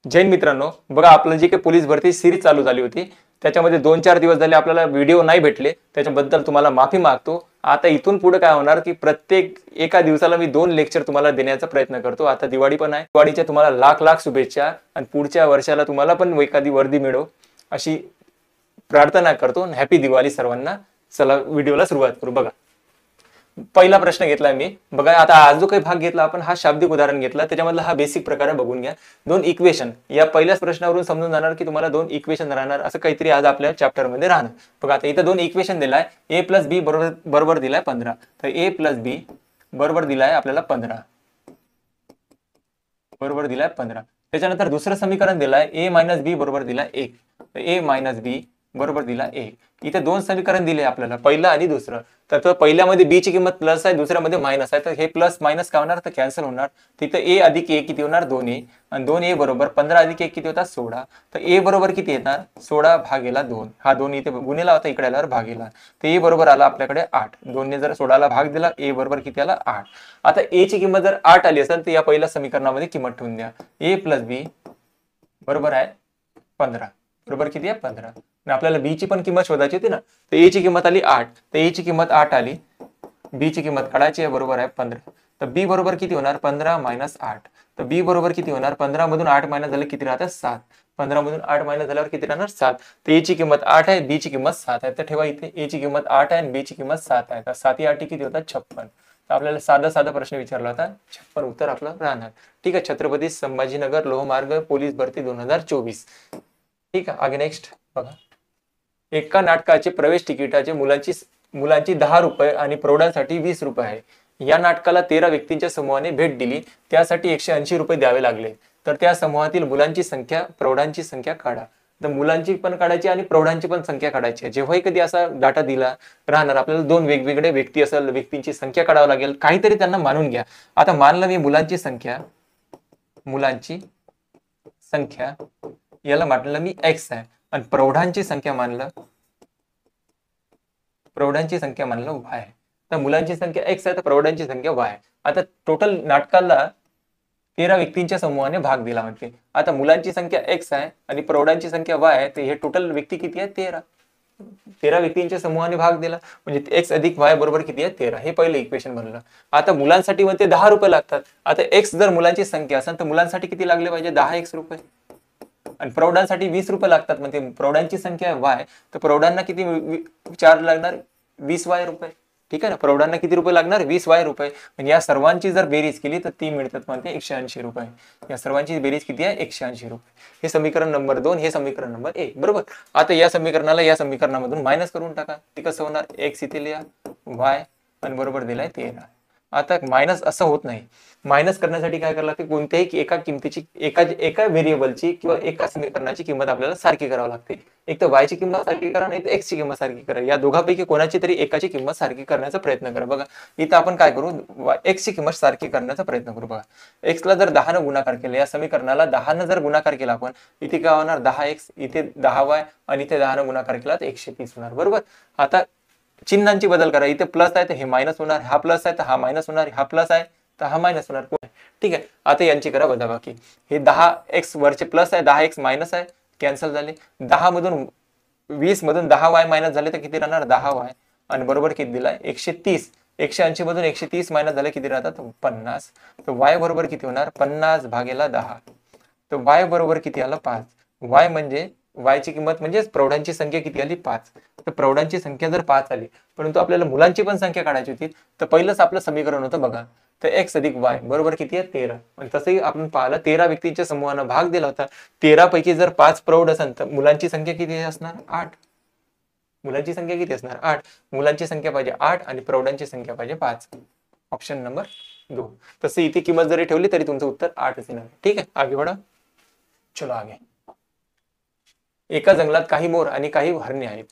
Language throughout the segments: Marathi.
जैन मित्रांनो, बघा आपलं जी काही पोलीस भरती सिरीज चालू झाली होती त्याच्यामध्ये 2-4 दिवस झाले आपल्याला व्हिडिओ नाही भेटले, त्याच्याबद्दल तुम्हाला माफी मागतो. आता इथून पुढे काय होणार की प्रत्येक एका दिवसाला मी 2 लेक्चर तुम्हाला देण्याचा प्रयत्न करतो. आता दिवाळी पण आहे, दिवाळीच्या तुम्हाला लाख लाख शुभेच्छा आणि पुढच्या वर्षाला तुम्हाला पण एखादी वर्दी मिळो अशी प्रार्थना करतो. हॅपी दिवाळी सर्वांना. चला व्हिडिओला सुरुवात करू. बघा पहिला प्रश्न घेतलाय मी. बघा आता आज जो काही भाग घेतला आपण हा शाब्दिक उदाहरण घेतला, त्याच्यामधला हा बेसिक प्रकार बघून घ्या. 2 इक्वेशन, या पहिल्याच प्रश्नावरून समजून जाणार की तुम्हाला 2 इक्वेशन राहणार असं काहीतरी आज आपल्या चॅप्टर मध्ये राहणार. बघा आता इथं 2 इक्वेशन दिलाय, a + b बरोबर दिलाय 15. तर a + b बरोबर दिलाय आपल्याला 15 बरोबर दिलाय 15. त्याच्यानंतर दुसरं समीकरण दिलाय a - b बरोबर दिलाय 1. तर a - b बरोबर दिला 1. इथे 2 समीकरण दिले आपल्याला, पहिलं आणि दुसरं. तर पहिल्यामध्ये b ची किंमत प्लस आहे, दुसऱ्यामध्ये मायनस आहे. तर हे प्लस मायनस काय होणार, तर कॅन्सल होणार. तिथं a + a किती होणार 2a, आणि 2a बरोबर 15 + 1 किती होतात 16. तर a बरोबर किती येणार 16/2. हा 2 इथे गुणिला होता, इकडे आल्यावर भागीला. तर a बरोबर आला आपल्याकडे 8. 2 ने जर 16 ला भाग दिला, a बरोबर किती आला 8. आता a ची किंमत जर 8 आली असेल तर या पहिल्या समीकरणामध्ये किंमत ठेवून द्या. a + b बरोबर आहे 15. बरोबर किती आहे 15. आपल्याला b ची पण किंमत शोधायची होती ना. तर a ची किंमत आली 8. तर a ची किंमत 8 आली, b ची किंमत काढायची आहे, बरोबर आहे 15. तर b बरोबर किती होणार 15 - 8. तर b बरोबर किती होणार 15 मधून 8 मायनस झाले किती राहतात 7. 15 मधून 8 मायनस झाल्यावर किती राहणार 7. तर a ची किंमत 8 आहे, b ची किंमत 7 आहे. तर ठेवा इथे a ची किंमत 8 आहे आणि b ची किंमत 7 आहे. तर 7 × 8 किती होतात 56. तर आपल्याला साधा प्रश्न विचारला होता, 56 उत्तर आपलं राहणार. ठीक आहे. छत्रपती संभाजीनगर लोहमार्ग पोलीस भरती 2024. ठीक आहे. आगे नेक्स्ट बघा. एका नाटकाचे प्रवेश तिकिटाचे मुलांची 10 रुपये आणि प्रौढांसाठी 20 रुपये आहे. या नाटकाला 13 व्यक्तींच्या समूहाने भेट दिली, त्यासाठी 180 रुपये द्यावे लागले. तर त्या समूहातील मुलांची संख्या प्रौढांची संख्या काढा. तर मुलांची पण काढायची आणि प्रौढांची पण संख्या काढायची. जेव्हाही कधी असा डाटा दिला राहणार आपल्याला 2 वेगवेगळे व्यक्ती असेल, व्यक्तींची संख्या काढावी लागेल, काहीतरी त्यांना मानून घ्या. आता मानलं मी मुलांची संख्या याला मानलं मी x आहे, आणि प्रौढांची संख्या मानलं y. तर मुलांची संख्या x आहे तर प्रौढांची संख्या y. आता टोटल नाटकाला 13 व्यक्तींच्या समूहाने भाग दिला म्हणते. आता मुलांची संख्या x आहे आणि प्रौढांची संख्या y आहे. तर हे टोटल व्यक्ती किती आहे 13 व्यक्तींच्या समूहाने भाग दिला म्हणजे x + y बरोबर किती आहे 13. हे पहिलं इक्वेशन बनलं. आता मुलांसाठी म्हणते 10 रुपये लागतात. आता x जर मुलांची संख्या असेल तर मुलांसाठी किती लागले पाहिजे 10x रुपये, आणि प्रौढांसाठी 20 रुपये लागतात. म्हणजे प्रौढांची संख्या आहे y, तर प्रौढांना किती चार्ज लागणार 20y रुपये. ठीक आहे ना. प्रौढांना किती रुपये लागणार 20y रुपये. म्हणजे या सर्वांची जर बेरीज केली तर ती मिळतात म्हणते 180 रुपये. या सर्वांची बेरीज किती आहे 180 रुपये. हे समीकरण नंबर 2, हे समीकरण नंबर 1. बरोबर. आता या समीकरणाला या समीकरणामधून मायनस करून टाका. ते कसं होणार x इथे लिहा, y आणि बरोबर दिलाय 13. आता मायनस असं होत नाही. मायनस करण्यासाठी काय करावं लागते, कोणत्याही एका किमतीची एका व्हेरिएबलची किंवा एका समीकरणाची किंमत आपल्याला सारखी करावी लागते. एक तर y ची किंमत सारखी करा, नाही तर x ची किंमत सारखी करा. या दोघांपैकी कोणाची तरी एकाची किंमत सारखी करण्याचा प्रयत्न करा. बघा इथं आपण काय करू, x ची किंमत सारखी करण्याचा प्रयत्न करू. बघा x ला जर 10 ने गुणाकार केला, या समीकरणाला 10 ने जर गुणाकार केला आपण, इथे काय होणार 10x, इथे 10y आणि इथे 10 ने गुणाकार केला तर 130 होणार. बरोबर. आता चिन्हांची बदल करा. इथे प्लस आहे तर हे मायनस होणार, हा प्लस आहे तर हा मायनस होणार, हा प्लस आहे तर हा मायनस होणार. ठीक आहे. आता यांची करा वजाबाकी. हे 10x वरचे प्लस आहे, 10x मायनस आहे, कॅन्सल झाले. 10 मधून 20 मधून 10y मायनस झाले तर किती राहणार 10y, आणि बरोबर किती दिलाय 130. 180 मधून 130 मायनस झाले किती राहतात 50. तर y बरोबर किती होणार 50/10. तर y बरोबर किती आलं 5. y म्हणजे y ची किंमत म्हणजे प्रौढांची संख्या किती आली 5. तर प्रौढांची संख्या जर 5 आली, परंतु आपल्याला मुलांची पण संख्या काढायची होती, तर पहिलंच आपलं समीकरण होतं बघा. तर x + y बरोबर किती आहे 13. आणि तसंही आपण पाहिलं 13 व्यक्तींच्या समूहाने भाग दिला होता. 13 पैकी जर 5 प्रौढ असेल तर मुलांची संख्या किती असणार 8. मुलांची संख्या किती असणार 8. मुलांची संख्या पाहिजे 8 आणि प्रौढांची संख्या पाहिजे 5. Option number 2. तसं इथे किंमत जरी ठेवली तरी तुमचं उत्तर 8 येणार. ठीक आहे. आगे बढा. चलो आगे. एका जंगलात काही मोर आणि काही हरणे आहेत,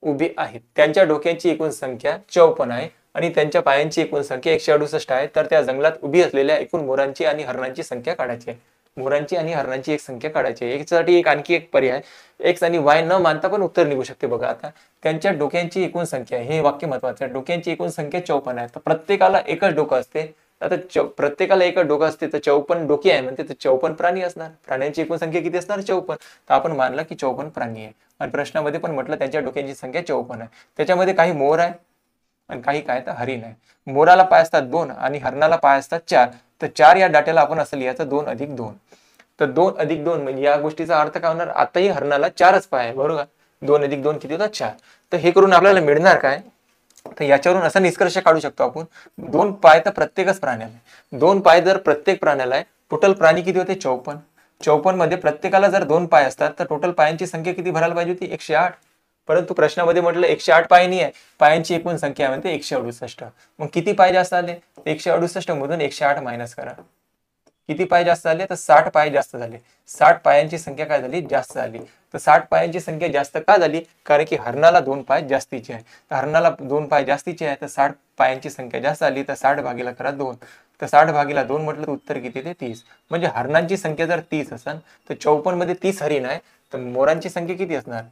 उभे आहेत. त्यांच्या डोक्यांची एकूण संख्या 54 आहे आणि त्यांच्या पायांची एकूण संख्या 168 आहे. तर त्या जंगलात उभी असलेल्या एकूण मोरांची आणि हरणांची संख्या काढायची आहे. मोरांची आणि हरणांची एक संख्या काढायची आहे. याच्यासाठी आणखी एक पर्याय, x आणि y न मानता पण उत्तर निघू शकते. बघा आता त्यांच्या डोक्यांची एकूण संख्या, हे वाक्य महत्वाचं आहे. डोक्यांची एकूण संख्या 54 आहे. तर प्रत्येकाला एकच डोकं असते, आता प्रत्येकाला एक डोकं असते, तर 54 डोके आहे म्हणते, तर 54 प्राणी असणार. प्राण्यांची एकूण संख्या किती असणार? 54. तर आपण मानलं की 54 प्राणी आहे. आणि प्रश्नामध्ये पण म्हटलं त्यांच्या डोक्यांची संख्या 54 आहे. त्याच्यामध्ये काही मोर आहे आणि काही काय तर हरिण आहे. मोराला पाय असतात 2 आणि हरणाला पाय असतात 4. तर 4 या डाट्याला आपण असं लिहायचं 2 अधिक 2. तर 2 अधिक 2 म्हणजे या गोष्टीचा अर्थ काय होणार? आताही हरणाला 4च पाय आहे, बरोबर. 2 अधिक 2 किती होतात? 4. तर हे करून आपल्याला मिळणार काय? तर याच्यावरून असा निष्कर्ष काढू शकतो आपण, 2 पाय तर प्रत्येकच प्राण्याला आहे. 2 पाय जर प्रत्येक प्राण्याला आहे, टोटल प्राणी किती होते? 54. 54 मध्ये प्रत्येकाला जर 2 पाय असतात तर टोटल पायांची संख्या किती भरायला पाहिजे होती? 108. परंतु प्रश्नामध्ये म्हटलं 108 पाय नाही आहे, पायांची एकूण संख्या म्हणते 168. मग किती पाय जास्त आले? 168 मधून 108 मायनस करा. किती पाय जास्त झाले? तर 60 पाय जास्त झाले. 60 पायांची संख्या काय झाली? जास्त झाली. तर 60 पायांची संख्या जास्त का झाली? कारण की हरणाला 2 पाय जास्तीचे आहे. तर हरणाला 2 पाय जास्तीचे आहे, तर 60 पायांची संख्या जास्त झाली. तर 60 भागीला करा 2. तर 60 भागीला 2 म्हटलं तर उत्तर किती? ते 30. म्हणजे हरणांची संख्या जर 30 असेल तर 54 मध्ये 30 हरिण आहे, तर मोरांची संख्या किती असणार?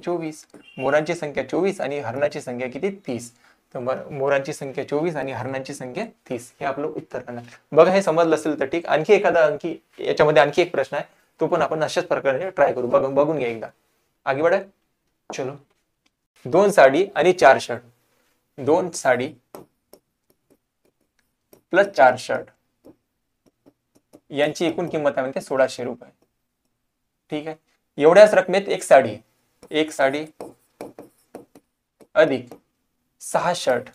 24. मोरांची संख्या 24 आणि हरणाची संख्या किती? 30. तर मोरांची संख्या 24 आणि हरणांची संख्या 30. हे आपलं उत्तर राहणार. बघा, हे समजलं असेल तर ठीक. आणखी एखादा याच्यामध्ये आणखी एक प्रश्न आहे, तो पण आपण अशाच प्रकारे ट्राय करू. बघून घ्या एकदा. आगे बढा. चलो. 2 साडी आणि 4 शर्ट. 2 साडी प्लस 4 शर्ट यांची एकूण किंमत आहे म्हणते 1600 रुपये. ठीक आहे. एवढ्याच रकमेत एक साडी अधिक 6 शर्ट.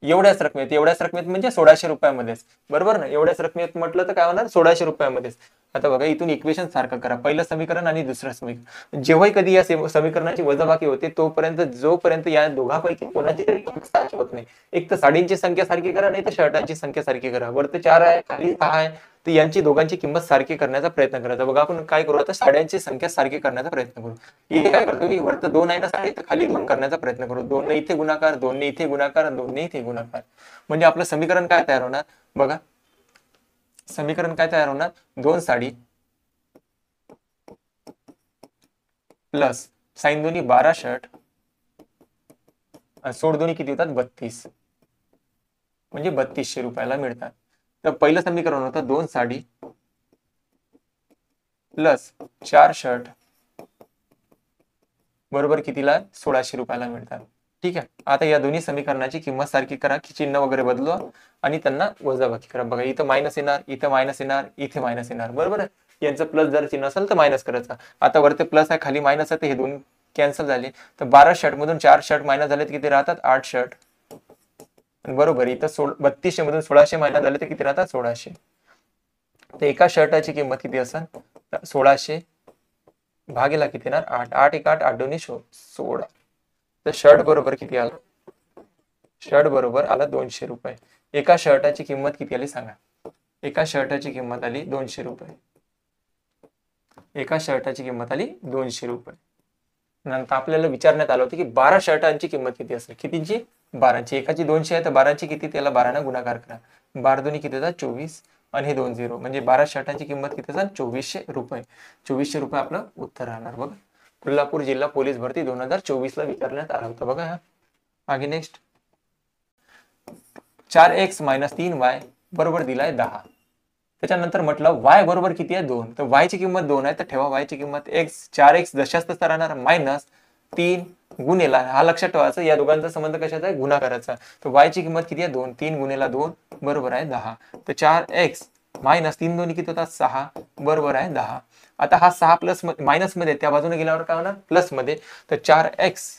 एवढ्याच रकमेत म्हणजे 1600 रुपयामध्येच, बरोबर ना. एवढ्याच रकमेत म्हटलं तर काय होणार? 1600 रुपयामध्येच. आता बघा, इथून इक्वेशन सारखं करा. पहिलं समीकरण आणि दुसरं समीकरण. जेव्हाही कधी या समीकरणाची वजाबाकी होते जोपर्यंत या दोघांपैकी कोणाची तरी सारखी होत नाही. एक तर साडींची संख्या सारखी करा, नाही तर शर्टांची संख्या सारखी करा. वरती 4 आहे, खाली 6 आहे, तर यांची दोघांची किंमत सारखी करण्याचा प्रयत्न करायचा. बघा, आपण काय करू आता? साड्यांची संख्या सारखी करण्याचा प्रयत्न करू. इथे काय करतो मी? वरती 2 आहे ना साडी, तर खाली 2 करण्याचा प्रयत्न करू. 2 ने इथे गुणाकार, 2 ने इथे गुणाकार, 2 ने इथे गुणाकार. म्हणजे आपलं समीकरण काय तयार होणार? बघा, समीकरण काय तयार होणार? 2 साडी प्लस साइन दोन्ही 12 शर्ट आणि सोड दोन्ही किती होतात? 32. म्हणजे 3200 रुपयाला मिळतात. तर पहिलं समीकरण होतं 2 साडी प्लस 4 शर्ट बरोबर कितीला? 1600 रुपयाला मिळतात. ठीक आहे. आता या दोन्ही समीकरणाची किंमत सारखी करा, की चिन्ह वगैरे बदलवा आणि त्यांना वजाबाकी करा. बघा, इथं मायनस येणार, इथं मायनस येणार, इथे मायनस येणार, बरोबर आहे. यांचं प्लस जर चिन्ह असेल तर मायनस करायचा. आता वरती प्लस आहे, खाली मायनस आहे, तर हे दोन कॅन्सल झाले. तर 12 शर्ट मधून 4 शर्ट मायनस झाले तर किती राहतात? 8 शर्ट. बरोबर, इथं 3200 मधून 1600 मायनस झाले तर किती राहतात? 1600. तर एका शर्टाची किंमत किती असेल? 1600 भागीला किती येणार? 8. 8 1 8 8 2 16. तर शर्ट बरोबर किती आला? शर्ट बरोबर आला 200 रुपये. एका शर्टाची किंमत किती आली सांगा? एका शर्टाची किंमत आली 200 रुपये. एका शर्टाची किंमत आली 200 रुपये. नंतर आपल्याला विचारण्यात आलं होतं की 12 शर्टांची किंमत किती असेल? कितीची? 12ची. एकाची 200 आहे तर 12ची किती? त्याला 12 ने गुणाकार करा. 12 दोन्ही किती होतात? 24 आणि हे 2 0 म्हणजे 12 शर्टांची किंमत किती असेल? 2400 रुपये. 2400 रुपये आपलं उत्तर राहणार. बघा, कोल्हापूर जिल्हा पोलीस भरती 2024 ला विचारण्यात आलं होतं. बघा, आगे नेक्स्ट. 4x - 3y बरोबर दिलाय 10. त्याच्यानंतर म्हटलं y बरोबर किती आहे? 2. तर y ची किंमत 2 आहे, तर ठेवा y ची किंमत x. 4x जशाच तसा राहणार मायनस 3 गुणेला, हा लक्षात ठेवायचा, या दोघांचा संबंध कशाचा आहे? गुणाकाराचा. तर y ची किंमत किती आहे? 2. 3 गुणेला 2 बरोबर आहे 10. तर 4x - 3 दोन्ही किती होतात? 6 बरोबर आहे 10. आता हा 6 प्लस मायनस मध्ये, त्या बाजूने गेल्यावर काय होणार? प्लस मध्ये. तर 4x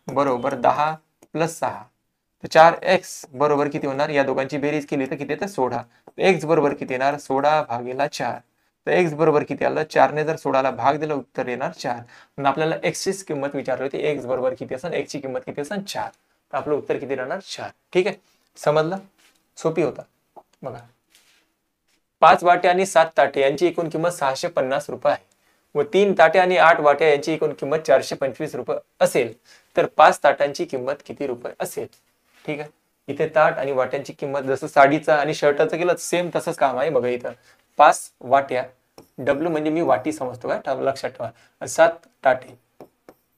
बरोबर 10 प्लस 6. तर 4x बरोबर किती होणार? या दोघांची बेरीज केली तर किती येतं? 16. x बरोबर किती येणार? 16 भागीला 4. तर x बरोबर किती आलं? 4 ने जर 16 ला भाग दिला उत्तर येणार 4. पण आपल्याला x ची किंमत विचारली होती, x बरोबर किती असेल? x ची किंमत किती असेल? 4. तर आपलं उत्तर किती राहणार? 4. ठीक आहे, समजलं? सोपी होता. बघा, 5 वाटे आणि 7 ताटे यांची एकूण किंमत 650 रुपये आहे व 3 ताटे आणि 8 वाट्या यांची एकूण किंमत 425 रुपये असेल, तर 5 ताटांची किंमत किती रुपये असेल? ठीक आहे. इथे ताट आणि वाट्यांची किंमत जसं साडीचा आणि शर्टाचं केलं सेम तसंच काम आहे. बघा, इथं 5 वाट्या, डब्ल्यू म्हणजे मी वाटी समजतो, काय लक्षात ठेवा. 7 ताटे,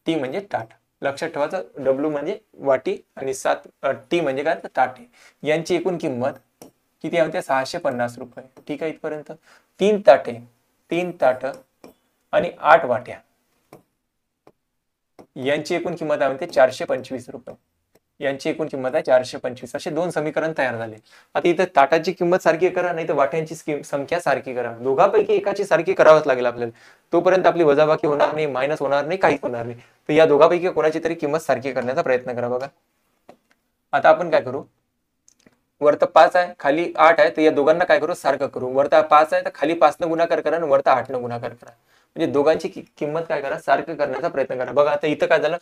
टी म्हणजे ताट. लक्षात ठेवायचं डब्ल्यू म्हणजे वाटी आणि 7 टी म्हणजे काय तर ताटे. यांची एकूण किंमत किती होते 650 रुपये. ठीक आहे इथपर्यंत. 3 ताटे, 3 ताट आणि 8 वाट्या यांची एकूण किंमत आहे म्हणते 425 रुपये. यांची एकूण किंमत आहे 425. असे दोन समीकरण तयार झाले. आता इथे ताटाची किंमत सारखी करा, नाही तर वाट्यांची संख्या सारखी करा. दोघांपैकी एकाची सारखी करावंच लागेल आपल्याला. तोपर्यंत आपली वजाबाकी होणार नाही, मायनस होणार नाही, काहीच होणार नाही. तर या दोघांपैकी कोणाची तरी किंमत सारखी करण्याचा प्रयत्न करा. बघा आता आपण काय करू, वरता 5 आहे खाली 8 आहे, तर या दोघांना काय करू सारखं करू. वरता 5 आहे तर खाली 5 न गुणाकार करा आणि वरता 8 न गुणाकार करा. म्हणजे दोघांची किंमत काय करा सारखं करण्याचा प्रयत्न करा. बघा आता इथं काय झालं,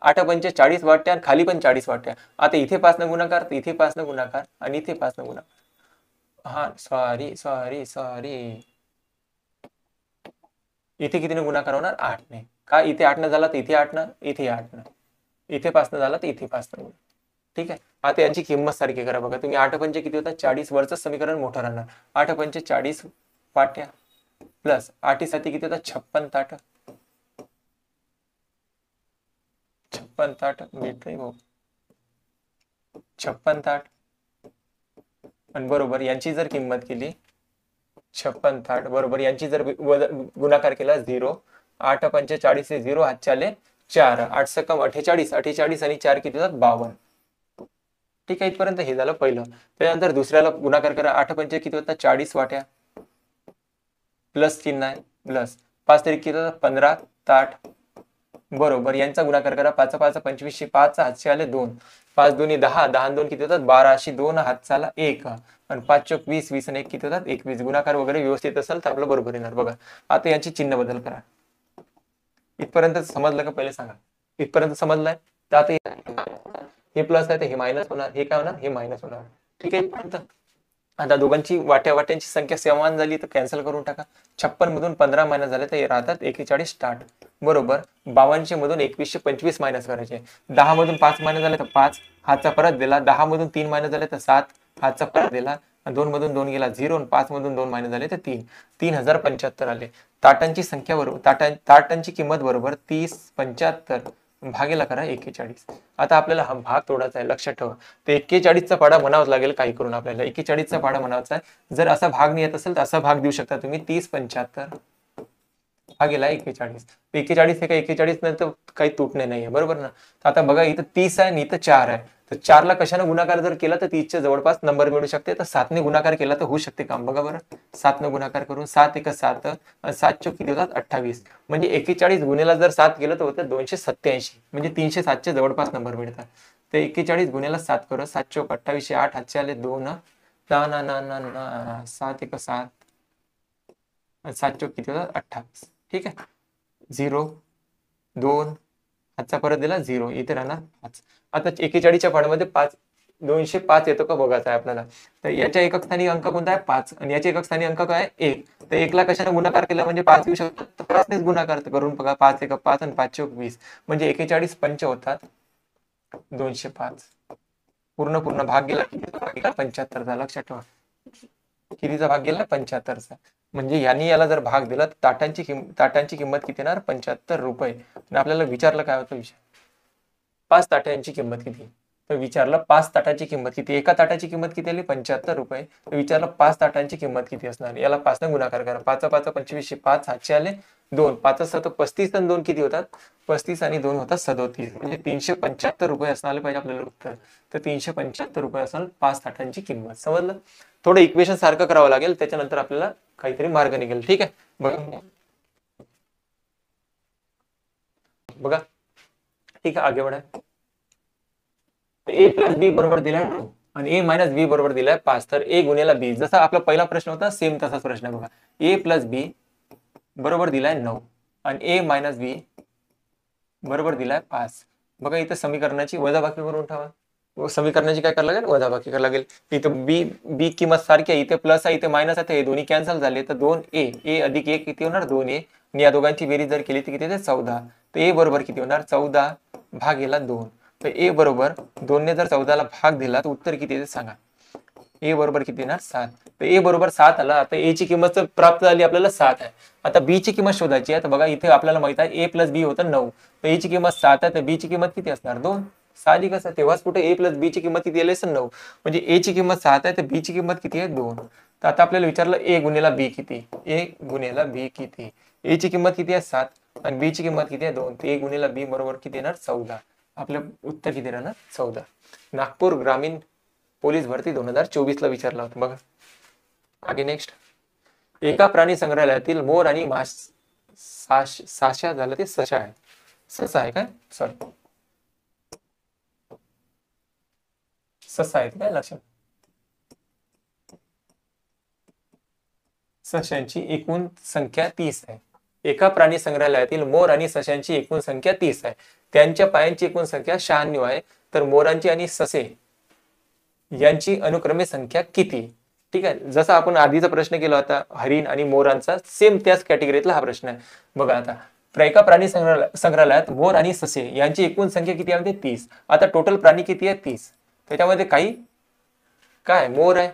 8 पंचे 40 वाट्या आणि खाली पण 40 वाट्या. आता इथे 5 न गुणाकार, तर इथे 5 न गुणाकार आणि इथे 5 न गुणाकार. हा सॉरी सॉरी सॉरी, इथे कितीने गुणाकार होणार 8 ने. का इथे 8 न झाला तर इथे 8 न, इथे 8 न, इथे 5 न झाला तर इथे 5 न. ठीक आहे. आता यांची किंमत सारखी करा. बघा तुम्ही 8 पंचे किती होतात 40, वरचं समीकरण मोठं राहणार. 8 पंचे 40 वाट्या प्लस 8 साठी किती होतात 56 ताट. 56 ताट भेटतंय भाऊ, 56 ताट. आणि बरोबर यांची जर किंमत केली 56 ताट बरोबर यांची जर गुणाकार केला 0. 8 पंचे 40 हे 0 हातचे आले 4. 8 सकम 48, 48 आणि 4 किती होतात 52. ठीक आहे इथपर्यंत हे झालं पहिलं. त्यानंतर दुसऱ्याला गुणाकार करा. 8 पंचे किती होतात 40 वाट्या प्लस चिन्ह आहे प्लस 5 तरी किती होतात 15 ताट बरोबर. यांचा गुणाकार करा. 5 5 25, 5 हातचे आले 2, 5 2 10, 10 2 किती होतात 12, 2 हातचा आला 1 आणि 5 चौक 20, 20 आणि 1 किती होतात 21. गुणाकार वगैरे व्यवस्थित असेल तर आपलं बरोबर येणार. बघा आता यांची चिन्ह बदल करा. इथपर्यंत समजलं का पहिले सांगा. इथपर्यंत समजलंय. तर आता हे प्लस आहे तर हे मायनस होणार, हे काय होणार हे मायनस होणार. ठीक आहे. आता दोघांची वाट्यांची संख्या समान झाली तर कॅन्सल करून टाका. 56 मधून 15 मायनस झाले तर राहतात 41 स्टार्ट बरोबर. 52 मधून 2125 मायनस करायचे. 10 मधून 5 मायनस झाले तर 5 हातचा परत दिला. 10 मधून 3 मायनस झाले तर 7 हातचा परत दिला. 2 मधून 2 गेला 0 आणि 5 मधून 2 मायनस झाले तर 3. 3075 आले. ताटांची संख्या बरोबर ताटांची किंमत बरोबर 30 75 भागेला करा 41. आता आपल्याला हा भाग तोडायचा आहे लक्षात ठेवा. तर 41चा पाडा म्हणावाच लागेल काही करून. आपल्याला 41चा पाडा म्हणावाचा आहे. जर असा भाग नाही येत असेल तर असा भाग देऊ शकता तुम्ही. 30 75 भागेला 41. 41 हे काही 41 नंतर काही तुटणे नाहीये बरोबर ना. आता बघा इथं 30 आहे आणि इथं 4 आहे. तर 4 ला कशाने गुणाकार जर केला तर 30च्या जवळपास नंबर मिळू शकते. तर 7 ने गुणाकार केला तर होऊ शकते काम. बघा बरं 7 ने गुणाकार करून 7 1 7 आणि 7 चौक किती होतात 28. म्हणजे 41 गुणेला जर 7 केलं तर होतं 287. म्हणजे 307च्या जवळपास नंबर मिळतात. तर 41 गुणेला 7 करू. 7 चौक 28, 8 हातचे आले 2 ना 7 1 7 आणि 7 चौक किती होतात 28. ठीक आहे. 0 2 हातचा परत दिला 0, इथे राहणार 5. आता 41च्या पाड्यामध्ये 205 येतो का बघायचं आहे आपल्याला. तर याच्या एकक स्थानी अंक कोणता आहे 5 आणि याच्या एकक स्थानी अंक काय 1. तर 1 ला कशाने गुणाकार केला म्हणजे 5 येऊ शकतात. तर 5 नेच गुणाकार करून बघा. 5 1 5 आणि 5 चौक 20 म्हणजे 41 पंच होतात 205. पूर्ण भाग गेला किती 75चा. लक्षात ठेवा कितीचा भाग गेला 75चा. म्हणजे यांनी याला जर भाग दिला तर ताटांची किंमत किती येणार 75 रुपये. आणि आपल्याला विचारलं काय होतं विषय 5 ताटांची किंमत किती. तर विचारलं 5 ताटाची किंमत किती. एका ताटाची किंमत किती आली 75 रुपये. तर विचारलं 5 ताटांची किंमत किती असणार. याला 5 ने गुणाकार करा. 5 5 25, 5 हातचे आले 2, 5 7 35 आणि 2 किती होतात 35 आणि 2 होतात 37. म्हणजे 375 रुपये असणार पाहिजे आपल्याला उत्तर. तर 375 रुपये असणार 5 ताटांची किंमत. समजलं. थोडं इक्वेशन सारखं करावं लागेल त्याच्यानंतर आपल्याला काहीतरी मार्ग निघेल. ठीक आहे. बघा ठीक आहे आगे बढा. ए प्लस बी बरोबर दिलाय आणि ए मायनस बी बरोबर दिलाय 5. तर ए गुणेला बी जसा आपला पहिला प्रश्न होता सेम तसाच प्रश्न आहे. बघा ए प्लस बी बरोबर दिलाय 9 आणि ए मायनस बी बरोबर दिलाय 5. बघा इथं समीकरणाची वजाबाकी करून ठेवा. समीकरणाची काय करायला लागेल वजाबाकी करायला लागेल. इथं बी किंमत सारखी आहे. इथे प्लस आहे इथे मायनस आहे. हे दोन्ही कॅन्सल झाले तर 2a अधिक 1 किती होणार 2a. आणि या दोघांची बेरीज जर केली तर किती येते 14. तर ए बरोबर किती होणार 14 भागेला 2. तर ए बरोबर 2 ने जर 14 ला भाग दिला तर उत्तर किती येते सांगा. ए बरोबर किती येणार 7. तर ए बरोबर 7 आला. आता ए ची किंमत प्राप्त झाली आपल्याला 7 आहे. आता बी ची किंमत शोधायची आहे. तर बघा इथे आपल्याला माहित आहे ए प्लस बी होतं 9. तर ए ची किंमत 7 आहे. तर बी ची किंमत किती असणार 2. साहजिकच आहे. तेव्हाच कुठे ए प्लस बी ची किंमत किती आली असेल 9. म्हणजे ए ची किंमत 7 आहे तर बी ची किंमत किती आहे 2. तर आता आपल्याला विचारलं ए गुणिला बी किती. ए गुणिला बी किती. ए ची किंमत किती आहे 7 आणि बी ची किंमत किती आहे 2. तर ए गुणिला बी बरोबर किती येणार 14. आपलं उत्तर किती राहणार 14. नागपूर ग्रामीण पोलीस भरती 2024 ला विचारला होता बघा. आगे नेक्स्ट. एका प्राणी संग्रहालयातील मोर आणि साशा झालं ते सशा आहे. ससा आहे काय सॉरी ससा आहे काय लक्षात. सशांची एकूण संख्या 30 आहे. एका प्राणी संग्रहालयातील मोर आणि सशांची एकूण संख्या 30 आहे. त्यांच्या पायांची एकूण संख्या 96 आहे. तर मोरांची आणि ससे यांची अनुक्रमे संख्या किती. ठीक आहे. जसा आपण आधीचा प्रश्न केला होता हरिण आणि मोरांचा, सेम त्याच कॅटेगरीतला हा प्रश्न आहे. बघा आता एका प्राणी संग्रहालयात मोर आणि ससे यांची एकूण संख्या किती आहे 30. आता टोटल प्राणी किती आहे 30. त्याच्यामध्ये काही काय मोर आहे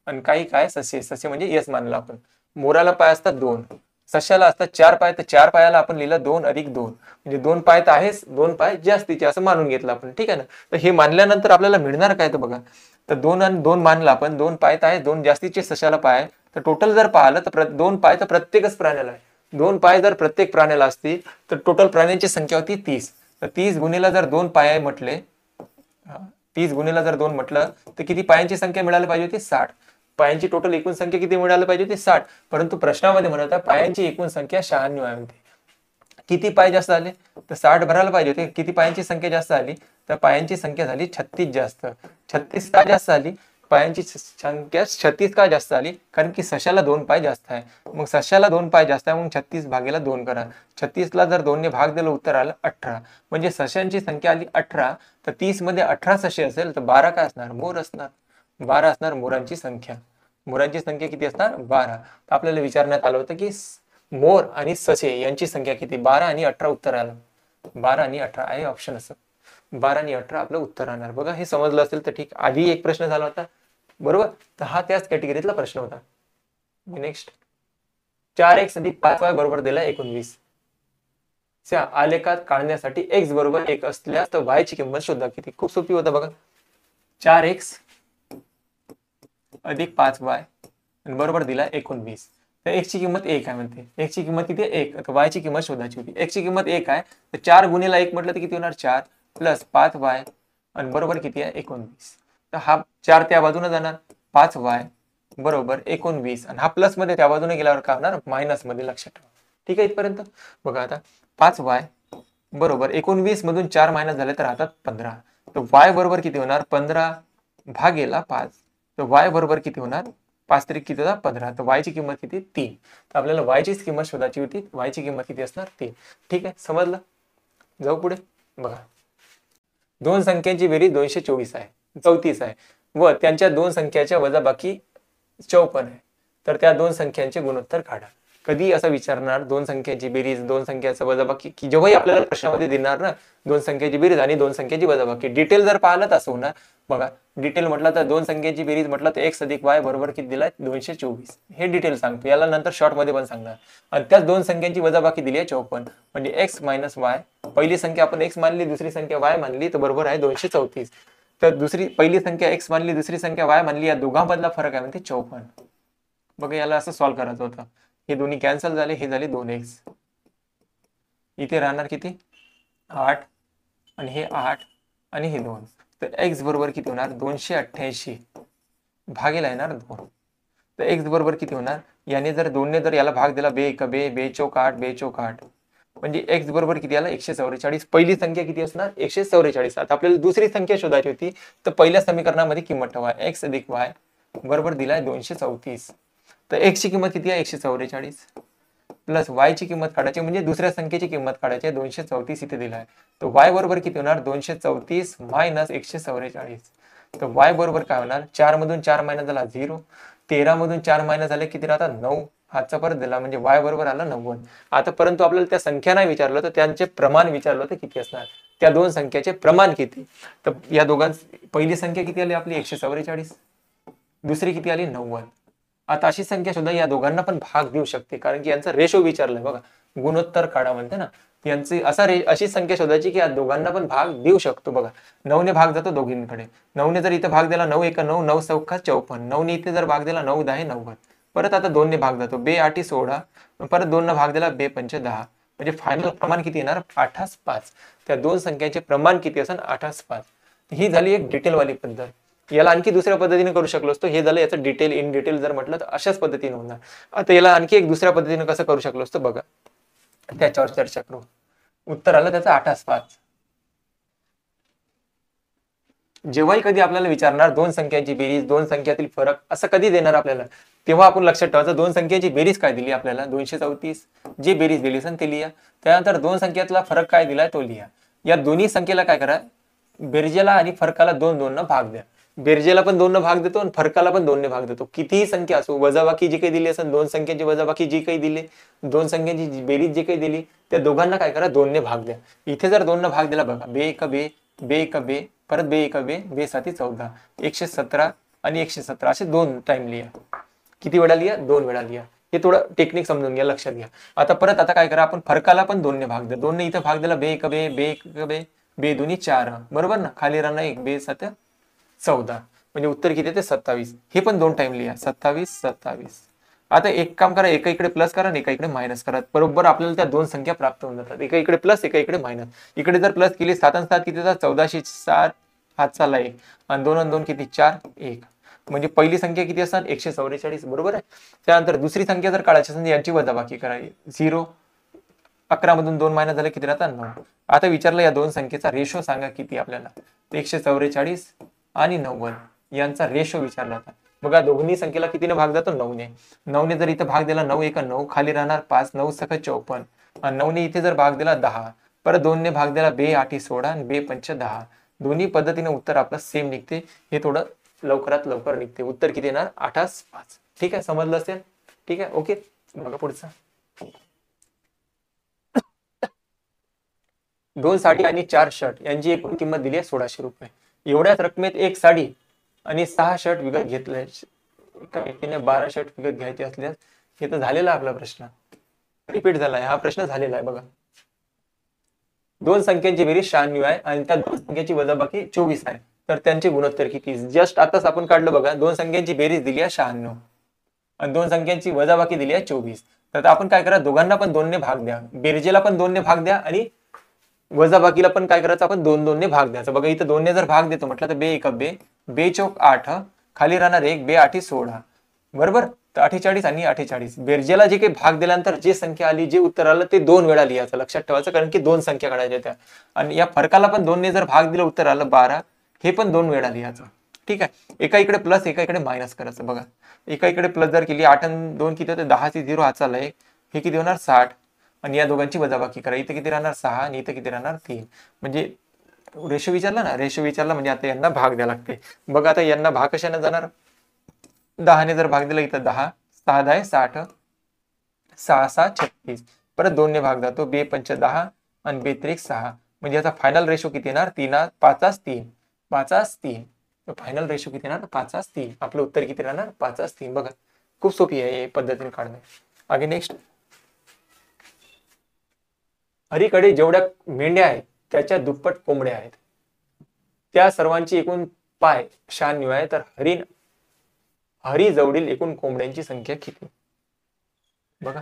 आणि काही काय ससे. ससे म्हणजे यस मानला आपण. मोराला पाय असतात 2, सश्याला असतात 4 पाय. तर 4 पायाला आपण लिहिलं 2 अधिक 2 म्हणजे 2 पाय तर आहेच, 2 पाय जास्तीचे असं मानून घेतलं आपण. ठीक आहे ना. तर हे मानल्यानंतर आपल्याला मिळणार काय तर बघा. तर 2 आणि 2 मानला आपण. 2 पाय तर आहे, 2 जास्तीचे सश्याला पाय. तर टोटल जर पाहिलं तर 2 पाय तर प्रत्येकच प्राण्याला आहे. 2 पाय जर प्रत्येक प्राण्याला असतील तर टोटल प्राण्यांची संख्या होती 30. तर 30 गुणिला जर 2 पाय म्हटले, 30 गुणिला जर 2 म्हटलं तर किती पायांची संख्या मिळायला पाहिजे होती 60. पायांची टोटल एकूण संख्या किती मिळायला पाहिजे होती 60. परंतु प्रश्नामध्ये म्हणत आहे पायांची एकूण संख्या 96 आहे म्हणते. किती पाय जास्त झाले तर 60 भरायला पाहिजे होते. किती पायांची संख्या जास्त झाली तर पायांची संख्या झाली 36 जास्त. 36 का जास्त झाली. पायांची संख्या 36 का जास्त झाली कारण की सशाला 2 पाय जास्त आहे. मग सशाला 2 पाय जास्त आहे मग 36 भागेला 2 करा. 36 ला जर 2 ने भाग दिलं उत्तर आलं 18. म्हणजे सशांची संख्या आली 18. तर 30 मध्ये 18 सशे असेल तर 12 काय असणार मोर असणार. 12 असणार मोरांची संख्या. मोरांची संख्या किती असणार 12. तर आपल्याला विचारण्यात आलं होतं की मोर आणि ससे यांची संख्या किती. 12 आणि 18 उत्तर आलं. 12 आणि 18 आहे ऑप्शन असं. 12 आणि 18 आपलं उत्तर राहणार. बघा हे समजलं असेल तर ठीक. आधी एक प्रश्न झाला होता बरोबर. तर हा त्याच कॅटेगरीतला प्रश्न होता. नेक्स्ट. 4x अधिक 5y बरोबर दिला 19. आलेखात काढण्यासाठी x बरोबर 1 असल्यास तर y ची किंमत शोधा किती. खूप सोपी होता बघा. 4x अधिक 5y बरोबर दिला 19. तर x ची किंमत 1 आहे म्हणते. x ची किंमत किती 1. तर y ची किंमत शोधायची होती. x ची किंमत 1 आहे तर 4 गुणिला 1 म्हटलं तर किती होणार 4 प्लस 5y आणि बरोबर किती आहे 19. तर हा 4 त्या बाजूने जाणार 5y बरोबर 19 आणि हा प्लस मध्ये त्या बाजूने गेल्यावर काय होणार मायनस मध्ये. लक्षात ठेवा. ठीक आहे इथपर्यंत. बघा आता 5y बरोबर 19 मधून 4 मायनस झाले तर राहतात 15. तर y बरोबर किती होणार 15 भागेला 5. तर y बरोबर किती होणार 5 तरी किती होता 15. तर y ची किंमत किती 3. तर आपल्याला y ची किंमत शोधायची होती. y ची किंमत किती असणार 3. ठीक आहे समजलं. जाऊ पुढे. बघा दोन संख्यांची बेरीज 234 आहे 34 आहे व त्यांच्या दोन संख्याच्या वजाबाकी 54 आहे. तर त्या दोन संख्यांचे गुणोत्तर काढा. कधी असं विचारणार दोन संख्याची बेरीज दोन संख्याचं वजाबाकी की जेव्हाही आपल्याला प्रश्नामध्ये देणार ना दोन संख्याची बेरीज आणि दोन संख्याची वजाबाकी. डिटेल जर पाहिलं तर असं होणार. बघा डिटेल म्हटलं तर दोन संख्याची बेरीज म्हटलं तर x अधिक y बरोबर किती दिलाय 224. हे डिटेल सांगतो. याला नंतर शॉर्ट मध्ये पण सांगणार. आणि त्याच दोन संख्यांची वजाबाकी दिली आहे 54 म्हणजे x मायनस y. पहिली संख्या आपण x मानली दुसरी संख्या y मानली तर बरोबर आहे 234. तर दुसरी पहिली संख्या x मानली दुसरी संख्या y मानली या दोघांमधला फरक आहे म्हणते 54. बघा याला असं सॉल्व्ह करायचं होतं. हे दोन्ही कॅन्सल झाले. हे झाले 2x. इथे राहणार किती 8 आणि हे 8 आणि हे 2. तर x बरोबर किती होणार 288 भागेला येणार 2. तर x बरोबर किती होणार याने जर 2 ने जर याला भाग दिला बे एक बे बे चौक 8 बे चौक 8 म्हणजे x बरोबर किती आला 144. पहिली संख्या किती असणार 144. आता आपल्याला दुसरी संख्या शोधायची होती तर पहिल्या समीकरणामध्ये किंमत ठेवा x अधिक y बरोबर दिलाय 234. तर x ची किंमत किती आहे 144 प्लस y ची किंमत काढायची म्हणजे दुसऱ्या संख्येची किंमत काढायची 234 इथे दिलाय. तर y बरोबर किती होणार 234 मायनस 144. तर y बरोबर काय होणार 4 मधून 4 मायनस झाला 0. 13 मधून 4 मायनस झाले किती राहतात 9. हातचा परत दिला म्हणजे y बरोबर आला 90. आता परंतु आपल्याला त्या संख्या नाही विचारलं तर त्यांचे प्रमाण विचारलं तर किती असणार त्या दोन संख्याचे प्रमाण किती. तर या दोघांची पहिली संख्या किती आली आपली 144 दुसरी किती आली 90. आता अशी संख्या सुद्धा या दोघांना पण भाग देऊ शकते, कारण की यांचा रेशो विचारलाय बघा, गुणोत्तर काढा म्हणते ना, यांची अशी संख्या शोधायची की या दोघांना पण भाग देऊ शकतो. बघा 9 ने भाग जातो दोघींकडे. 9 ने जर इथं भाग दिला 9 1 9 9 चौका 54. 9 ने इथे जर भाग दिला 9 10 90. परत आता 2 ने भाग जातो, 2 8 16. परत 2 ने भाग दिला 2 5 10. म्हणजे फायनल प्रमाण किती येणार 8:5. त्या दोन संख्यांचे प्रमाण किती असेल 8:5. ही झाली एक डिटेलवाली पद्धत. याला आणखी दुसऱ्या पद्धतीने करू शकलो असतो. हे झालं याचं डिटेल, इन डिटेल जर म्हटलं तर अशाच पद्धतीने होणार. आता याला आणखी एक दुसऱ्या पद्धतीने कसं करू शकलो असतो बघा, त्याच्यावर चर्चा करू. उत्तर आलं त्याचं 8:5. जेव्हाही कधी आपल्याला विचारणार दोन संख्यांची बेरीज, दोन संख्यातील फरक असं कधी देणार आपल्याला, तेव्हा आपण लक्षात ठेवायचं दोन संख्यांची बेरीज काय दिली आपल्याला 234, जी बेरीज दिली असेल ते लिहा. त्यानंतर दोन संख्यातला फरक काय दिलाय तो लिहा. या दोन्ही संख्येला काय करा, बेरजेला आणि फरकाला 2 न भाग द्या. बेरजेला पण 2 न भाग देतो आणि फरकाला पण 2 ने भाग देतो. कितीही संख्या असो, वजाबाकी जी काही दिली असेल, दोन संख्यांची वजाबाकी जी काही दिली, दोन संख्यांची बेरीज जी काही दिली, त्या दोघांना काय करा 2 ने भाग द्या. इथे जर 2 न भाग दिला बघा, बे एक बे, बे एक बे, परत बे एक बे, बे साती 14, 117 आणि 117 असे 2 टाइम लिहा. किती वेळा लिहा 2 वेळा लिहा. हे थोडं टेक्निक समजून घ्या, लक्षात घ्या. आता काय करा आपण फरकाला पण 2 ने भाग द्या. 2 ने इथं भाग दिला बे एक बे, बे एक बे, बे दोन्ही 4, बरोबर ना, खाली राहणार 1 बे 7 14, म्हणजे उत्तर किती येते 27. हे पण 2 टाइम लिहा 27 27. आता एक काम करा, एका इकडे प्लस करा आणि एका इकडे मायनस करा, बरोबर आपल्याला त्या दोन संख्या प्राप्त होऊन जातात. एका इकडे प्लस एका इकडे मायनस. इकडे जर प्लस केली 7 आणि 7 किती येतात 1407, हात चालला 1 आणि 2 आणि 2 किती 4 1, म्हणजे पहिली संख्या किती असतात 144, बरोबर आहे. त्यानंतर दुसरी संख्या जर काढायची असेल यांची वजाबाकी करायची. 0 11 मधून 2 मायनस झाले किती राहतात 9. आता विचारलं या दोन संख्येचा रेशो सांगा किती आपल्याला, 144 आणि 90 यांचा रेशो विचारला होता. बघा दोन्ही संख्येला कितीने भाग जातो 9 ने. 9 ने जर इथं भाग दिला 9 1 9, खाली राहणार 5, 9 सख 54 आणि 9 ने इथे जर भाग दिला 10, परत 2 ने भाग दिला 2 8 16 आणि 2 5 10. दोन्ही पद्धतीने उत्तर आपलं सेम निघते. हे थोडं लवकरात लवकर निघते. उत्तर किती येणार 8:5. ठीक आहे, समजलं असेल. ठीक आहे, ओके. बघा पुढचा. 2 साडी आणि 4 शर्ट यांची एकूण किंमत दिली आहे 1600 रुपये. एवढ्याच रकमेत एक साडी आणि 6 शर्ट विकत घेतले, एका व्यक्तीने 12 शर्ट विकत घ्यायचे असल्यास, हे तर झालेला आपला प्रश्न, रिपीट झालाय हा प्रश्न, झालेला आहे बघा. दोन संख्यांची बेरीज 96 आहे आणि त्या दोन संख्यांची वजाबाकी 24 आहे, तर त्यांचे गुणोत्तर किती. जस्ट आताच आपण काढलं बघा, दोन संख्यांची बेरीज दिली आहे 96 आणि दोन संख्यांची वजाबाकी दिली आहे 24. तर आपण काय करा, दोघांना पण 2 ने भाग द्या, बेरजेला पण 2 ने भाग द्या आणि वजाबाकीला पण काय करायचं आपण 2 2 ने भाग द्यायचा. बघा इथं 2 ने जर भाग देतो म्हटलं तर बे एक बे, बे चौक 8, खाली राहणार 1 बे 8 16, बरोबर. तर 48 आणि 48. बेरजेला जे काही भाग दिल्यानंतर जे संख्या आली, जे उत्तर आलं ते 2 वेळा लिहायचं, लक्षात ठेवायचं, कारण की 2 संख्या काढायच्या त्या. आणि या फरकाला पण 2 ने जर भाग दिला उत्तर आलं 12, हे पण 2 वेळा लिहायचं. ठीक आहे, एका इकडे प्लस एका इकडे मायनस करायचं. बघा एका इकडे प्लस जर केली 8 आणि 2 किती होते 10 चे 0 हात चालला 1, हे किती होणार 60 आणि या दोघांची वजाबाकी करा. इथे किती राहणार 6 आणि इथे किती राहणार 3. म्हणजे रेशो विचारला ना, रेशो विचारला म्हणजे आता यांना भाग द्यावा लागते. बघा आता यांना भाग कशाने जाणार, 10 ने जर भाग दिला इथं 10, 6 10 60, 6 6 36, परत 2 ने भाग जातो 2 5 10 आणि 2 3 6, म्हणजे याचा फायनल रेशो किती येणार 3 5 3 5 3. फायनल रेशो किती येणार 5 3. आपलं उत्तर किती राहणार 5 3. बघा खूप सोपी आहे ही पद्धतीने काढणे. आगे नेक्स्ट. हरीकडे जेवढ्या मेंढ्या आहेत त्याच्या दुप्पट कोंबड्या आहेत. त्या सर्वांची एकूण पाय 96 आहे, तर हरी जवळील एकूण कोंबड्यांची संख्या किती. बघा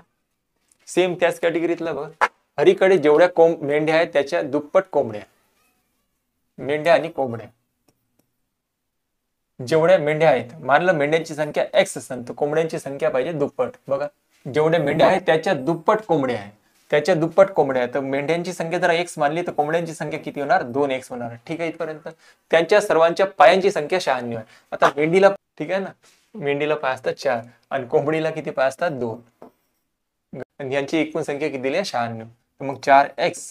सेम त्याच कॅटेगरीतला बघा, हरीकडे जेवढ्या मेंढ्या आहेत त्याच्या दुप्पट कोंबड्या. मेंढ्या आणि कोंबड्या, जेवढ्या मेंढ्या आहेत, मानलं मेंढ्यांची संख्या x असेल तर कोंबड्यांची संख्या पाहिजे दुप्पट. बघा जेवढ्या मेंढ्या आहेत त्याच्या दुप्पट कोंबड्या आहेत, त्याच्या दुप्पट कोंबड्या. तर मेंढ्यांची संख्या जर x मानली तर कोंबड्यांची संख्या किती होणार 2x होणार. ठीक आहे इथपर्यंत. त्यांच्या सर्वांच्या पायांची संख्या 96 आहे. आता मेंढीला ठीक आहे ना, मेंढीला पाय असतात 4 आणि कोंबडीला किती पाय असतात 2, आणि यांची एकूण संख्या किती दिली आहे 96. तर मग 4x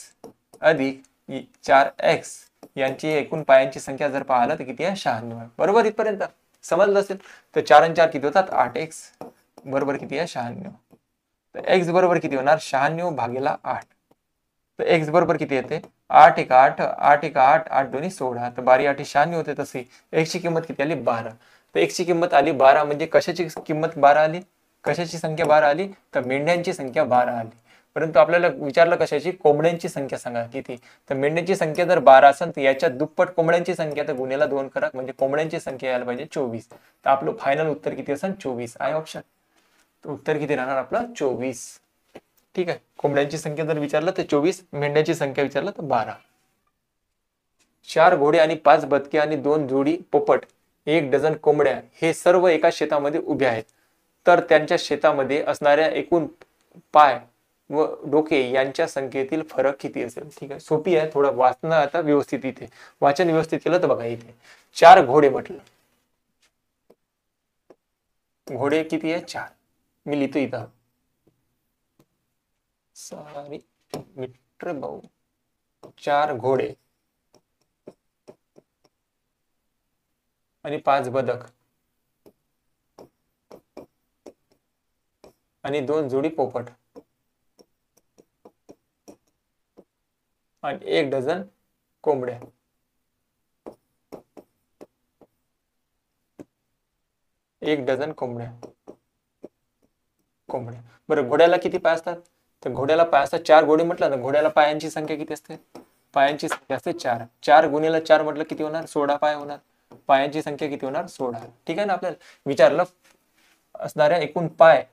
अधिक 4x यांची एकूण पायांची संख्या जर पाहिलं तर किती आहे 96 आहे. बरोबर इथपर्यंत समजलं असेल. तर 4 आणि 4 किती होतात 8x, बरोबर किती आहे 96. तर x बरोबर किती होणार 96 भागीला 8. तर x बरोबर किती येते 8 1 8 8 1 8 8 2 16, तर 12 8 96 होते. तसे x ची किंमत किती आली 12. तर एक्सची किंमत आली 12, म्हणजे कशाची किंमत 12 आली, कशाची संख्या 12 आली, तर मेंढ्यांची संख्या 12 आली. परंतु आपल्याला विचारलं कशाची, कोंबड्यांची संख्या सांगा किती. तर मेंढ्यांची संख्या जर 12 असेल तर याच्या दुप्पट कोंबड्यांची संख्या, तर गुन्ह्याला 2 करा, म्हणजे कोंबड्यांची संख्या यायला पाहिजे 24. तर आपलं फायनल उत्तर किती असेल, 24 आहे ऑप्शन. तर उत्तर किती राहणार आपलं, 24. ठीक आहे. कोंबड्यांची संख्या जर विचारलं तर 24, मेंढ्यांची संख्या विचारलं तर 12. 4 घोडे आणि 5 बदके आणि 2 जोडी पोपट, 1 डझन कोंबड्या हे सर्व एका शेतामध्ये उभे आहेत. तर त्यांच्या शेतामध्ये असणाऱ्या एकूण पाय व डोके यांच्या संख्येतील फरक किती असेल. ठीक आहे, सोपी आहे, थोडं वाचणं आता व्यवस्थित, इथे वाचन व्यवस्थित केलं तर बघा, इथे 4 घोडे म्हटलं, घोडे किती आहे, 4. मी लिहितो इथं, सॉरी मित्र भाऊ, 4 घोडे आणि 5 बदक आणि 2 जोडी पोपट आणि 1 डझन कोंबड्या. एक डझन कोंबड्या. बरं, घोड्याला किती पाय असतात, तर घोड्याला पाय असतात 4 घोडे म्हटलं ना, घोड्याला पायांची संख्या किती असते, पायांची संख्या असते 4. 4 गुणिले 4 म्हटलं किती होणार, 16 पाय होणार. पायांची संख्या किती होणार, 16. ठीक आहे ना. आपल्याला विचारलं असणाऱ्या एकूण पाय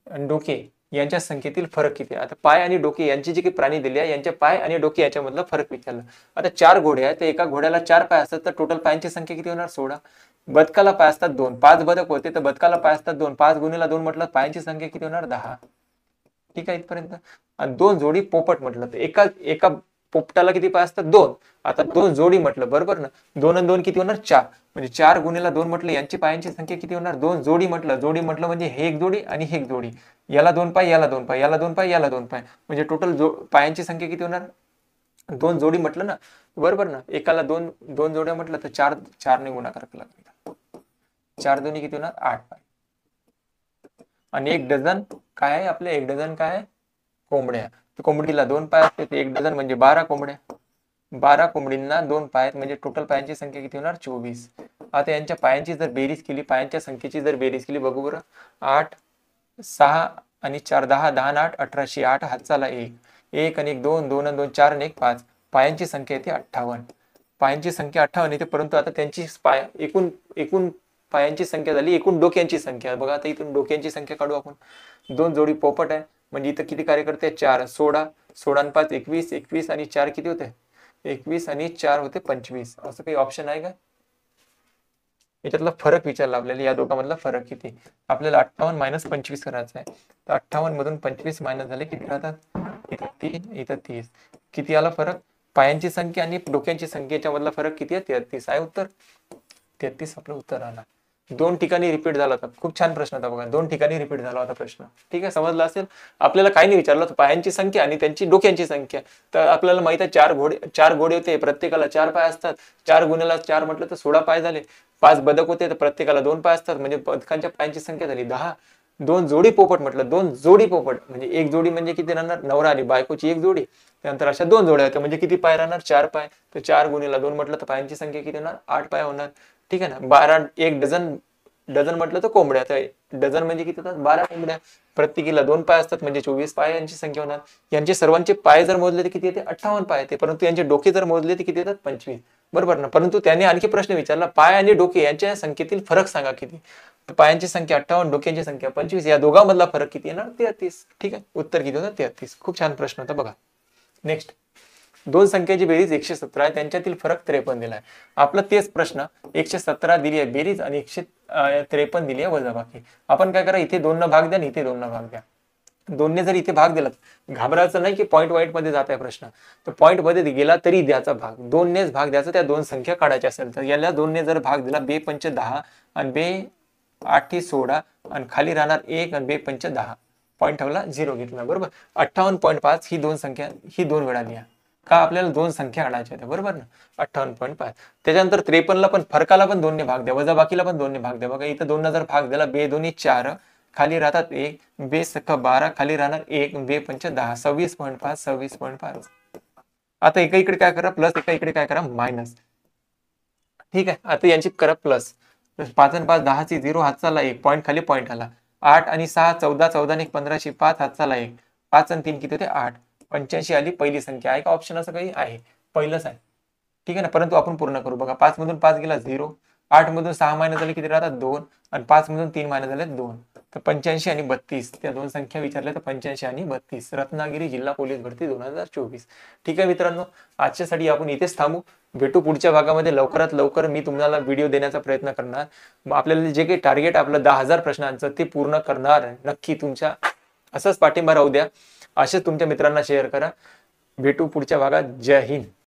आणि डोके यांच्या संख्येतील फरक किती. आता पाय आणि डोके यांची जी काही प्राणी दिली आहे, यांच्या पाय आणि डोके याच्यामधला फरक विचारला. आता 4 घोडे आहेत, तर एका घोड्याला 4 पाय असतात, तर टोटल पायांची संख्या किती होणार, 16. बदकाला पाय असतात 2, 5 बदक होते, तर बदकाला पाय असतात 2, 5 गुणिले 2 म्हटलं पायांची संख्या किती होणार, 10. ठीक आहे इथपर्यंत. आणि 2 जोडी पोपट म्हटलं, तर एका पोपटाला किती पाय असतात, 2. आता 2 जोडी म्हटलं, बरोबर ना, 2 आणि 2 किती होणार, 4. म्हणजे 4 गुणिले 2 म्हटलं यांची पायांची संख्या किती होणार, 2 जोडी म्हटलं, जोडी म्हटलं म्हणजे हे एक जोडी आणि हे एक जोडी, याला 2 पाय, याला 2 पाय, याला 2 पाय, याला 2 पाय, म्हणजे टोटल पायांची संख्या किती होणार, 2 जोडी म्हटलं ना, बरोबर ना. एकाला 2 जोड्या म्हटलं तर 4 ने गुणाकार केला, 4 दोन्ही किती होणार, 8 पाय. आणि 1 डझन काय आहे आपले, 1 डझन काय आहे, कोंबड्या. तर कोंबडीला 2 पाय असते, 1 डझन म्हणजे 12 कोंबड्या. 12 कोंबडींना 2 पाय आहेत, म्हणजे टोटल पायांची संख्या किती होणार, 24. आता यांच्या पायांची जर बेरीज केली, पायांच्या संख्येची जर बेरीज केली, बघू बरं, 8 6 आणि 4 10, 10 आणि 8 18, 8 हातचाला 1, 1 आणि 1 2, 2 आणि 2 4 आणि 1 5. पायांची संख्या येते 58. पायांची संख्या 58 येते, परंतु आता त्यांची एकूण पायांची संख्या झाली, एकूण डोक्यांची संख्या बघा. आता इथून डोक्यांची संख्या काढू आपण. 2 जोडी पोपट आहे, म्हणजे इथं किती कार्य करते, 4, 16, 16 आणि 5 21, 21 आणि 4 किती होते, 21 आणि 4 होते 25. असं काही ऑप्शन आहे का, याच्यातला फरक विचारला आपल्याला, या दोघांमधला फरक किती. आपल्याला 58 मायनस 25 करायचं आहे, तर 58 मधून 25 मायनस झाले किती राहतात, इथं 3, इथं 30. किती आला फरक, पायांची संख्या आणि डोक्यांची संख्येच्या मधला फरक किती आहे, 33 आहे उत्तर. 33 आपलं उत्तर आला. 2 ठिकाणी रिपीट झाला होता, खूप छान प्रश्न होता बघा, 2 ठिकाणी रिपीट झाला होता प्रश्न. ठीक आहे, समजला असेल. आपल्याला काही नाही विचारलं होतं, पायांची संख्या आणि त्यांची डोक्यांची संख्या. तर आपल्याला माहित आहे 4 घोडे होते, प्रत्येकाला 4 पाय असतात, 4 गुणिले 4 म्हटलं तर 16 पाय झाले. 5 बदक होते, तर प्रत्येकाला 2 पाय असतात, म्हणजे बदकांच्या पायांची संख्या झाली 10. 2 जोडी पोपट म्हटलं, 2 जोडी पोपट म्हणजे एक जोडी म्हणजे किती राहणार, नवरा आणि बायकोची एक जोडी, त्यानंतर अशा 2 जोड्या होत्या, म्हणजे किती पाय राहणार, 4 पाय. तर 4 गुणिले 2 म्हटलं तर पायांची संख्या किती होणार, 8 पाय होणार. ठीक आहे ना. 12 1 डझन म्हटलं तर कोंबड्या, तर डझन म्हणजे किती होतात, 12 कोंबड्या. प्रत्येकीला 2 पाय असतात, म्हणजे 24 पाय यांची संख्या होणार. यांचे सर्वांचे पाय जर मोजले तर किती येते, 58 पाय येते, परंतु यांचे डोके जर मोजले तर किती येतात, 25. बरोबर ना. परंतु त्याने आणखी प्रश्न विचारला, पाय आणि डोके यांच्या संख्येतील फरक सांगा किती. पायांची संख्या 58, डोक्यांची संख्या 25, या दोघांमधला फरक किती येणार, 33. ठीक आहे, उत्तर किती होतं, 33. खूप छान प्रश्न होता बघा. नेक्स्ट, 2 संख्येची बेरीज 117 आहे, त्यांच्यातील फरक 53 दिला आहे. आपला तेच प्रश्न, 117 दिली आहे बेरीज आणि 153 दिली आहे वजाबाकी. आपण काय करा, इथे 2 न भाग द्या आणि इथे 2 न भाग द्या. 2 ने जर इथे भाग दिला, घाबरायचं नाही की पॉईंट वाईट मध्ये जात आहे प्रश्न, तर पॉईंट मध्ये गेला तरी द्यायचा भाग. 2 नेच भाग द्यायचा, त्या 2 संख्या काढायच्या असेल तर. याला 2 ने जर भाग दिला, 2 पंच 10 आणि 2 8 16 आणि खाली राहणार 1 आणि 2 पंच 10, पॉईंट ठेवला, 0 घेतला, बरोबर. 58.5 ही 2 संख्या, ही 2 वेळा लिहा, का आपल्याला 2 संख्या काढायच्या आहेत, बरोबर ना. 58.5. त्याच्यानंतर 53ला पण फरकाला पण 2 ने भाग द्या, वजाबाकीला पण 2 ने भाग द्या. बघा इथं 2 ने जर भाग दिला, 2 दोन्ही 4, खाली राहतात 1, 2 सख्खा 12, खाली राहणार 1, 2 पंच 10, 26.5, 26.5. आता एका इकडे काय करा प्लस, एका इकडे काय करा मायनस. ठीक आहे. आता यांची करा प्लस. 5 आणि 5 10 ची 0 हातचा आला 1 पॉईंट खाली पॉईंट आला. 8 आणि 6 14 14 आणि 15 ची 5 हातचा आला 1. 5 आणि 3 किती होते 8. 85 आली पहिली संख्या. आहे का ऑप्शन असं काही आहे? पहिलंच आहे. ठीक आहे ना. परंतु आपण पूर्ण करू बघा. 5 मधून 5 गेला 0. 8 मधून 6 मायनस झाले किती राहतात 2 आणि 5 मधून 3 मायनस झाले 2. तर 85 आणि 32 त्या दोन संख्या विचारल्या तर 85 आणि 32. रत्नागिरी जिल्हा पोलीस भरती 2024. ठीक आहे मित्रांनो, आजच्यासाठी आपण इथेच थांबू. भेटू पुढच्या भागामध्ये. लवकरात लवकर मी तुम्हाला व्हिडिओ देण्याचा प्रयत्न करणार. मग आपल्याला जे काही टार्गेट आपलं 10,000 प्रश्नांचं ते पूर्ण करणार. नक्की तुमच्या असंच पाठिंबा राहू द्या. असेच तुमच्या मित्रांना शेअर करा. भेटू पुढच्या भागात. जय हिंद.